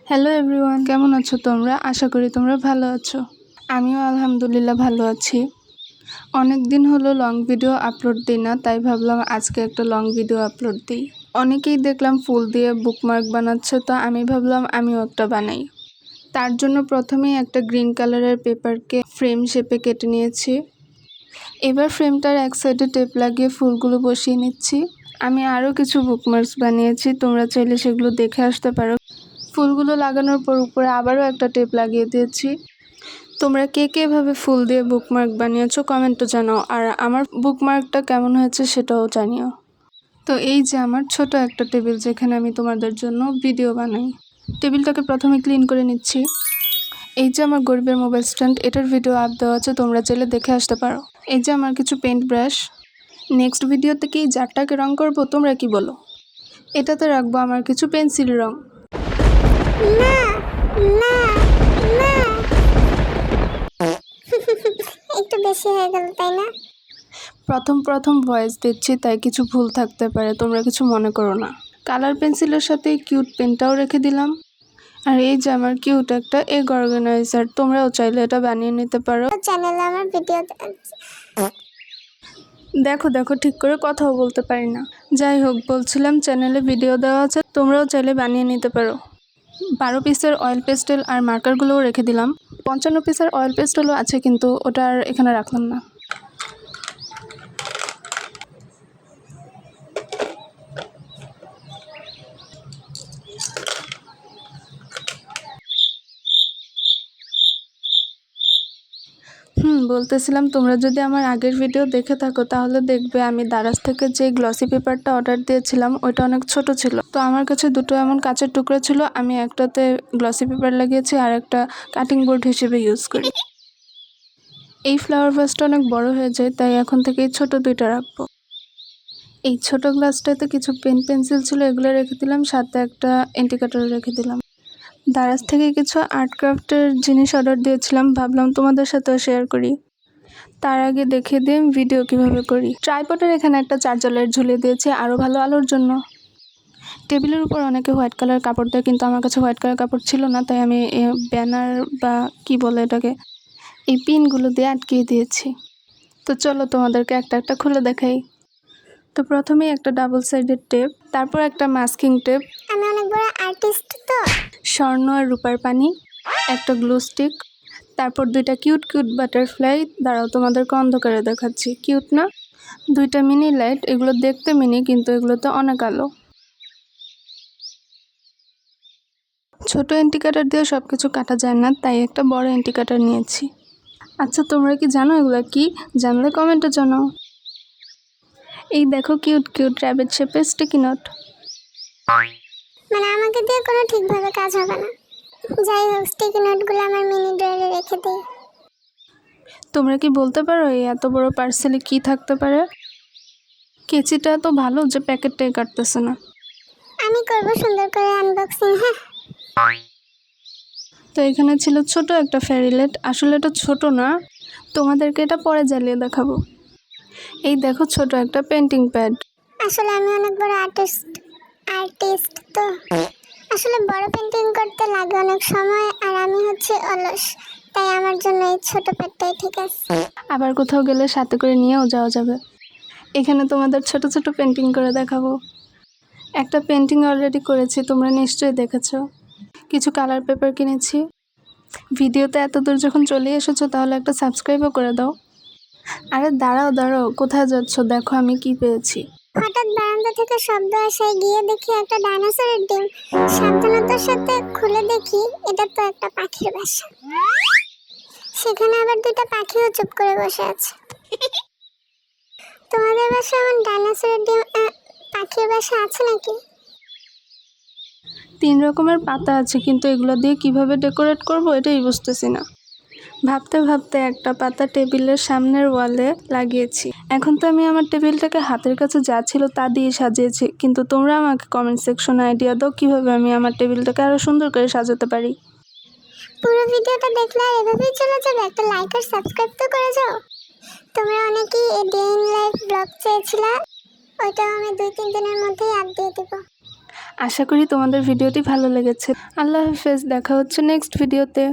Hello everyone, কেমন আছো তোমরা? আশা করি তোমরা ভালো আছো। আমিও আলহামদুলিল্লাহ ভালো আছি। অনেক দিন হলো লং ভিডিও আপলোড দিই না, তাই ভাবলাম আজকে একটা লং ভিডিও আপলোড দিই। অনেকেই দেখলাম ফুল দিয়ে বুকমার্ক বানাচ্ছে, তো আমি ভাবলাম আমিও একটা বানাই। তার জন্য প্রথমেই একটা গ্রিন কালারের পেপারকে ফ্রেম শেপে কেটে নিয়েছি। এবার ফ্রেমটার এক সাইডে টেপ লাগিয়ে ফুলগুলো বসিয়ে নিচ্ছি। আমি আরও কিছু বুকমার্কস বানিয়েছি, তোমরা চাইলে সেগুলো দেখে আসতে পারো। ফুলগুলো লাগানোর পর উপরে আবারও একটা টেপ লাগিয়ে দিয়েছি। তোমরা কে কে এভাবে ফুল দিয়ে বুকমার্ক বানিয়েছো কমেন্টে জানাও, আর আমার বুকমার্কটা কেমন হয়েছে সেটাও জানিও। তো এই যে আমার ছোট একটা টেবিল, যেখানে আমি তোমাদের জন্য ভিডিও বানাই। টেবিলটাকে প্রথমে ক্লিন করে নিচ্ছি। এই যে আমার গরিবের মোবাইল স্ট্যান্ড, এটার ভিডিও আপ দেওয়া আছে, তোমরা চাইলে দেখে আসতে পারো। এই যে আমার কিছু পেন্ট ব্রাশ। নেক্সট ভিডিওতে কি জারটাকে রং করব, তোমরা কি বলো? এটাতে রাখবো আমার কিছু পেন্সিল রং। না না না একটু বেশি হয়ে গেল, তাই না? প্রথম ভয়েস দিচ্ছি, তাই কিছু ভুল থাকতে পারে, তোমরা কিছু মনে করো না। কালার পেন্সিলের সাথে কিউট পেনটাও রেখে দিলাম। আর এই যে আমার কিউট একটা এগ অর্গানাইজার, তোমরাও চাইলে এটা বানিয়ে নিতে পারো। চ্যানেলে আমার ভিডিও দেখো ঠিক করে কথাও বলতে পারি না। যাই হোক, বলছিলাম চ্যানেলে ভিডিও দেওয়া আছে, তোমরাও চাইলে বানিয়ে নিতে পারো। 12 পিসের অয়েল পেস্টেল আর মার্কারগুলোও রেখে দিলাম। 55 পিসের অয়েল পেস্টেলও আছে, কিন্তু ওটা আর এখানে রাখলাম না। বলতেছিলাম, তোমরা যদি আমার আগের ভিডিও দেখে থাকো তাহলে দেখবে আমি দারাজ থেকে যে গ্লসি পেপারটা অর্ডার দিয়েছিলাম ওইটা অনেক ছোট ছিল। তো আমার কাছে দুটো এমন কাঁচের টুকরো ছিল, আমি একটাতে গ্লসি পেপার লাগিয়েছি আর একটা কাটিং বোর্ড হিসেবে ইউজ করি। এই ফ্লাওয়ার ভাসটা অনেক বড় হয়ে যায়, তাই এখন থেকে এই ছোট দুইটা রাখবো। এই ছোট গ্লাসটাতে কিছু পেন পেন্সিল ছিল, এগুলো রেখে দিলাম, সাথে একটা ইন্ডিকেটর রেখে দিলাম। দারাজ থেকে কিছু আর্ট ক্রাফটের জিনিস অর্ডার দিয়েছিলাম, ভাবলাম তোমাদের সাথেও শেয়ার করি। তার আগে দেখিয়ে দিই ভিডিও কিভাবে করি। ট্রাইপডের এখানে একটা চার্জার লাইট ঝুলিয়ে দিয়েছি আরও ভালো আলোর জন্য। টেবিলের উপর অনেকে হোয়াইট কালার কাপড় দেয়, কিন্তু আমার কাছে হোয়াইট কালার কাপড় ছিল না, তাই আমি ব্যানার বা কি বলে এটাকে, এই পিনগুলো দিয়ে আটকিয়ে দিয়েছি। তো চলো তোমাদেরকে একটা খুলে দেখাই। তো প্রথমেই একটা ডাবল সাইডের টেপ, তারপর একটা মাস্কিং টেপ, আমি অনেক বড় আর্টিস্ট তো। স্বর্ণ আর রূপার পানি, একটা গ্লু স্টিক, তারপর দুইটা কিউট বাটারফ্লাই। দাঁড়াও তোমাদেরকে অন্ধকারে দেখাচ্ছি, কিউট না? দুইটা মিনি লাইট, এগুলো দেখতে মিনি কিন্তু এগুলোতে অনেক আলো। ছোট ইন্ডিকেটর দিয়ে সব কিছু কাটা যায় না, তাই একটা বড় ইন্ডিকেটর নিয়েছি। আচ্ছা, তোমরা কি জানো এগুলো কি? জানলে কমেন্টে জানাও। এই দেখো কিউট র্যাবিট শেপের স্টিকি নোট। মানে আমাকে দিয়ে কোনো ঠিকভাবে কাজ হবে না। যাই হোক, স্টিকি নোটগুলো আমার মিনি ড্রয়ারে রেখে দিই। তোমরা কি বলতে পারো এই এত বড় পার্সেলে কি থাকতে পারে? কেচিটা এত ভালো যে প্যাকেটটাই কাটতেছে না। আমি করব সুন্দর করে আনবক্সিং। হ্যাঁ, তো এখানে ছিল ছোট একটা ফেরিলেট, আসলে এটা ছোট না, তোমাদেরকে এটা পরে জ্বালিয়ে দেখাবো। এই দেখো ছোট একটা পেন্টিং প্যাড। আসলে আমি অনেক বড় আর্টিস্ট তো। আসলে বড় পেন্টিং করতে লাগে অনেক সময়, আর আমি হচ্ছে অলস, তাই আমার জন্য এই ছোট প্যাডটাই ঠিক আছে। আবার কোথাও গেলে সাথে করে নিয়েও যাওয়া যাবে। এখানে তোমাদের ছোট পেন্টিং করে দেখাবো। একটা পেন্টিং অলরেডি করেছি, তোমরা নিশ্চয়ই দেখেছো। কিছু কালার পেপার কিনেছি। ভিডিওতে এত দূর যখন চলে এসেছো তাহলে একটা সাবস্ক্রাইবও করে দাও। আরে দাঁড়াও, কোথায় যাচ্ছ? দেখো আমি কি পেয়েছি। হঠাৎ বারান্দা থেকে শব্দ আসায় গিয়ে দেখি একটা ডাইনোসরের ডিম। সাবধানতার সাথে খুলে দেখি এটা তো একটা পাখির বাসা। সেখানে আবার দুইটা পাখিও চুপ করে বসে আছে। তোমাদের বাসায় এমন ডাইনোসরের ডিম পাখির বাসা আছে নাকি? 3 রকমের পাতা আছে, কিন্তু এগুলো দিয়ে কিভাবে ডেকোরেট করব এটাই বুঝতেছি না। ভাবতে একটা পাতা টেবিলের সামনের ওয়ালে লাগিয়েছি। এখন তো আমি আমার টেবিলটাকে হাতের কাছে যা ছিল তা দিয়ে সাজিয়েছি, কিন্তু তোমরা আমাকে কমেন্ট সেকশনে আইডিয়া দাও কিভাবে আমি আমার টেবিলটাকে আরও সুন্দর করে সাজাতে পারি। পুরো ভিডিওটা দেখলে আর এভাবেই চলে যাবে? একটা লাইক আর সাবস্ক্রাইব তো করে যাও। তোমরা অনেকেই এই ডে ইন লাইফ ব্লগ চেয়েছিলে, ওইটাও আমি 2-3 দিনের মধ্যেই আপ দিয়ে দেবো। আশা করি তোমাদের ভিডিওটি ভালো লেগেছে। আল্লাহ হাফেজ, দেখা হচ্ছে নেক্সট ভিডিওতে।